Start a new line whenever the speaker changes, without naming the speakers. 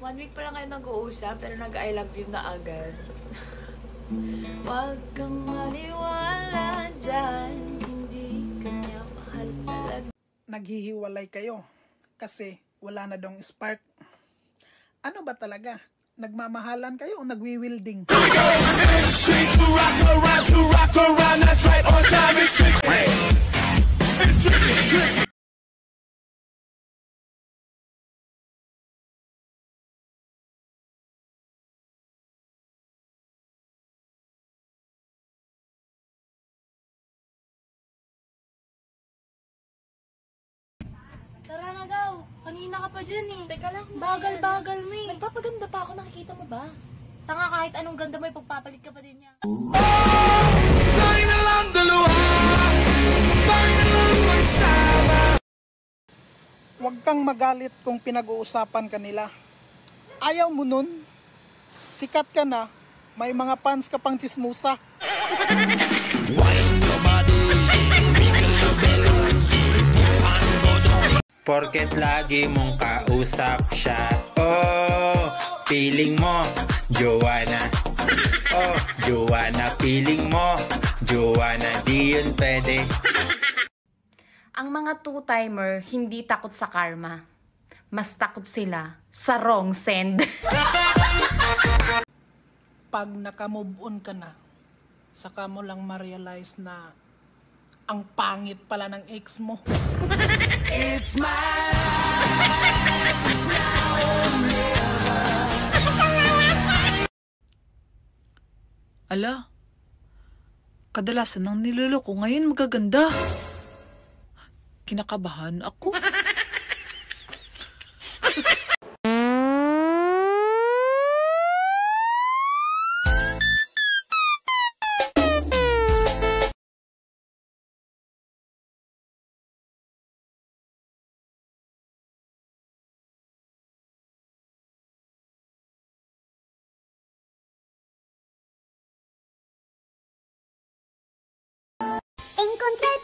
1 week pa lang kayo nag-uusap, pero nag-I love you na agad. Huwag kang maniwala dyan, hindi kanya mahal talaga.
Naghihiwalay kayo kasi wala na dong spark. Ano ba talaga? Nagmamahalan kayo o nagwi-wielding?
Tara na daw. Kanina ka pa dyan eh. Teka lang. Bagal-bagal mo eh. Nagpapaganda pa ako, nakikita mo ba? Tanga, kahit anong ganda mo, ipagpapalit ka pa din niya.
Tayo na lang dalawa. Tayo na lang magsama.
Huwag kang magalit kung pinag-uusapan ka nila. Ayaw mo nun. Sikat ka na, may mga fans ka pang tsismusa.
Porket lagi mong kausap siya. Oh, feeling mo, Joanna. Oh, Joanna, feeling mo, Joanna, di yun pwede.
Ang mga two-timer hindi takot sa karma. Mas takot sila sa wrong send.
Pag naka-move on ka na, saka mo lang ma-realize na ang pangit pala ng ex mo.
It's my life. It's now or never.
Ala, kadalasan ng niloloko ngayon magaganda. Kinakabahan ako.
Encontré el